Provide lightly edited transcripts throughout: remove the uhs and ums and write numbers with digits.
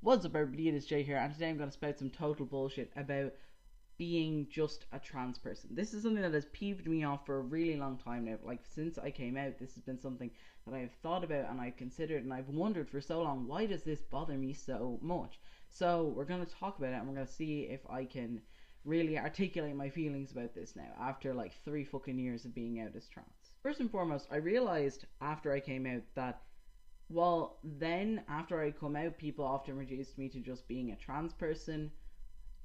What's up, everybody? It is Jay here, and today I'm going to spout some total bullshit about being just a trans person. This is something that has peeved me off for a really long time now. Like, since I came out, this has been something that I have thought about and I've considered and I've wondered for so long, why does this bother me so much? So, we're going to talk about it and we're going to see if I can really articulate my feelings about this now, after like 3 fucking years of being out as trans. First and foremost, I realised after I came out that well, then after I come out, people often reduced me to just being a trans person.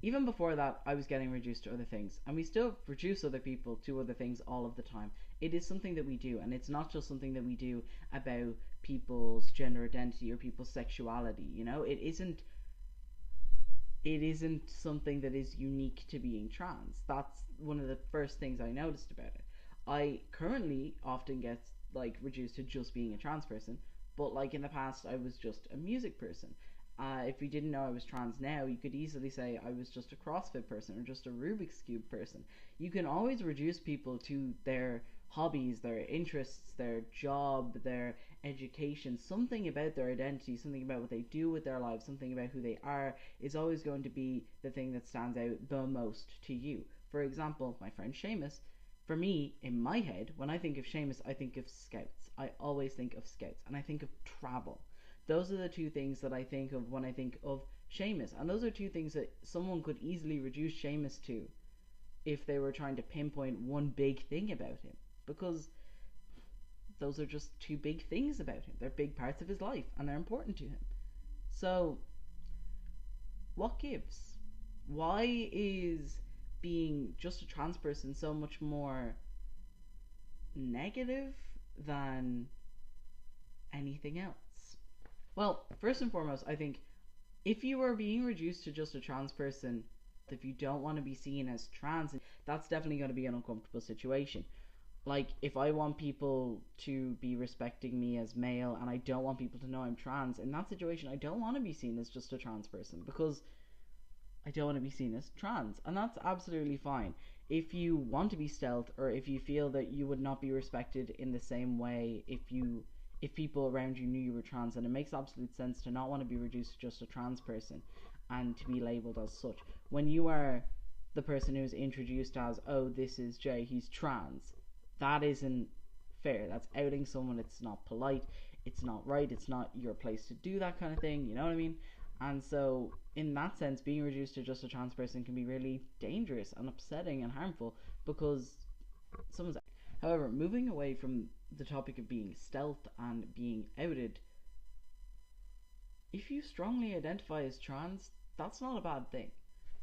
Even before that, I was getting reduced to other things, and we still reduce other people to other things all of the time. It is something that we do, and it's not just something that we do about people's gender identity or people's sexuality. You know, it isn't. It isn't something that is unique to being trans. That's one of the first things I noticed about it. I currently often get like reduced to just being a trans person, but like in the past, I was just a music person. If you didn't know I was trans now, you could easily say I was just a CrossFit person or just a Rubik's Cube person. You can always reduce people to their hobbies, their interests, their job, their education. Something about their identity, something about what they do with their lives, something about who they are is always going to be the thing that stands out the most to you. For example, my friend Seamus, for me, in my head, when I think of Seamus, I think of scouts. I always think of scouts, and I think of travel. Those are the two things that I think of when I think of Seamus, and those are two things that someone could easily reduce Seamus to if they were trying to pinpoint one big thing about him, because those are just two big things about him. They're big parts of his life, and they're important to him. So, what gives? Why is being just a trans person so much more negative than anything else? Well, first and foremost, I think if you are being reduced to just a trans person, if you don't want to be seen as trans, that's definitely going to be an uncomfortable situation. Like, if I want people to be respecting me as male and I don't want people to know I'm trans, in that situation, I don't want to be seen as just a trans person, because I don't want to be seen as trans, and that's absolutely fine. If you want to be stealth, or if you feel that you would not be respected in the same way if people around you knew you were trans, then it makes absolute sense to not want to be reduced to just a trans person and to be labelled as such. When you are the person who's introduced as, oh, this is Jay, he's trans, that isn't fair. That's outing someone. It's not polite. It's not right. It's not your place to do that kind of thing. You know what I mean? And so, in that sense, being reduced to just a trans person can be really dangerous and upsetting and harmful because someone's. However, moving away from the topic of being stealth and being outed, if you strongly identify as trans, that's not a bad thing.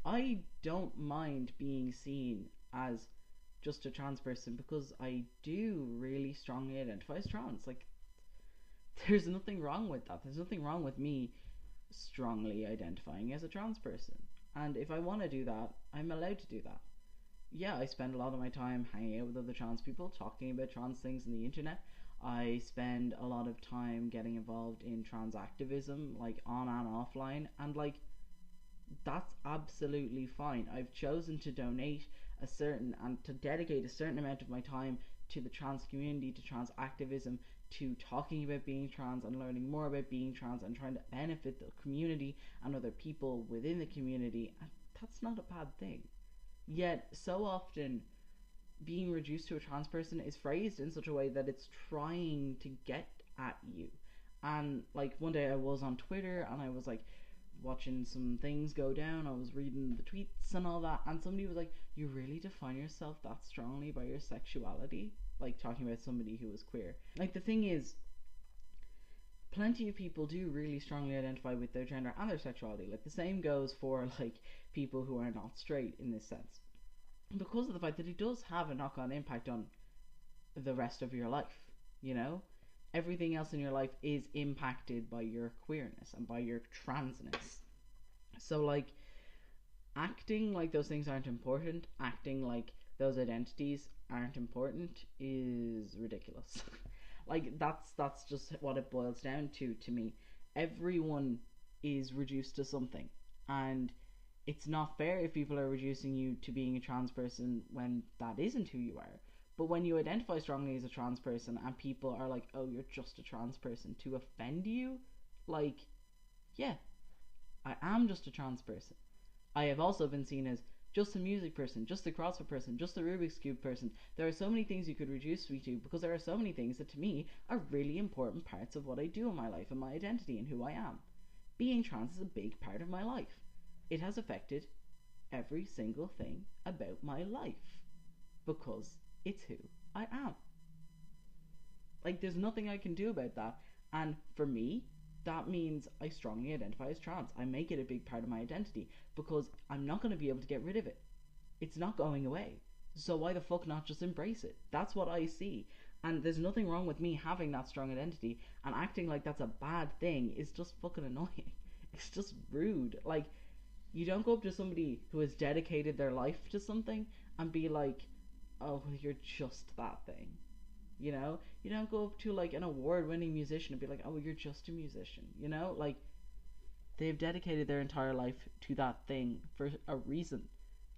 I don't mind being seen as just a trans person because I do really strongly identify as trans. Like, there's nothing wrong with that. There's nothing wrong with me strongly identifying as a trans person, and if I want to do that, I'm allowed to do that. Yeah, I spend a lot of my time hanging out with other trans people, talking about trans things on the internet. I spend a lot of time getting involved in trans activism, like on and offline, and like that's absolutely fine. I've chosen to donate a certain and to dedicate a certain amount of my time to the trans community, to trans activism, to talking about being trans and learning more about being trans and trying to benefit the community and other people within the community, and that's not a bad thing. Yet so often being reduced to a trans person is phrased in such a way that it's trying to get at you. And like one day I was on Twitter and I was like watching some things go down. I was reading the tweets and all that, and somebody was like, you really define yourself that strongly by your sexuality? Like talking about somebody who was queer. Like, the thing is, plenty of people do really strongly identify with their gender and their sexuality. Like, the same goes for like people who are not straight in this sense, because of the fact that it does have a knock-on impact on the rest of your life. You know, everything else in your life is impacted by your queerness and by your transness. So like, acting like those things aren't important, acting like those identities aren't important, is ridiculous. Like, that's just what it boils down to me. Everyone is reduced to something, and it's not fair if people are reducing you to being a trans person when that isn't who you are. But when you identify strongly as a trans person and people are like, oh, you're just a trans person, to offend you, like, yeah, I am just a trans person. I have also been seen as just a music person, just a CrossFit person, just a Rubik's Cube person. There are so many things you could reduce me to because there are so many things that to me are really important parts of what I do in my life and my identity and who I am. Being trans is a big part of my life. It has affected every single thing about my life because it's who I am. Like, there's nothing I can do about that. And for me, that means I strongly identify as trans. I make it a big part of my identity because I'm not going to be able to get rid of it. It's not going away. So why the fuck not just embrace it? That's what I see. And there's nothing wrong with me having that strong identity, and acting like that's a bad thing is just fucking annoying. It's just rude. Like, you don't go up to somebody who has dedicated their life to something and be like, oh, you're just that thing. You know, you don't go up to like an award-winning musician and be like, oh, you're just a musician. You know, like, they've dedicated their entire life to that thing for a reason,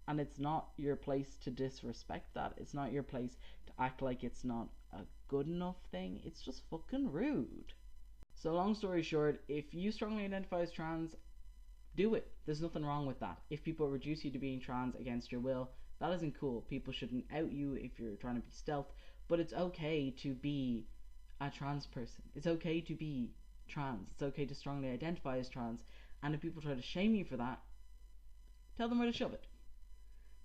and it's not your place to disrespect that. It's not your place to act like it's not a good enough thing. It's just fucking rude. So long story short, if you strongly identify as trans, do it. There's nothing wrong with that. If people reduce you to being trans against your will, that isn't cool. People shouldn't out you if you're trying to be stealth, but it's okay to be a trans person. It's okay to be trans. It's okay to strongly identify as trans. And if people try to shame you for that, tell them where to shove it.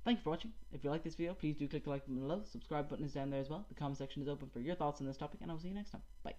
Thank you for watching. If you like this video, please do click the like button below. Subscribe button is down there as well. The comment section is open for your thoughts on this topic, and I'll see you next time. Bye.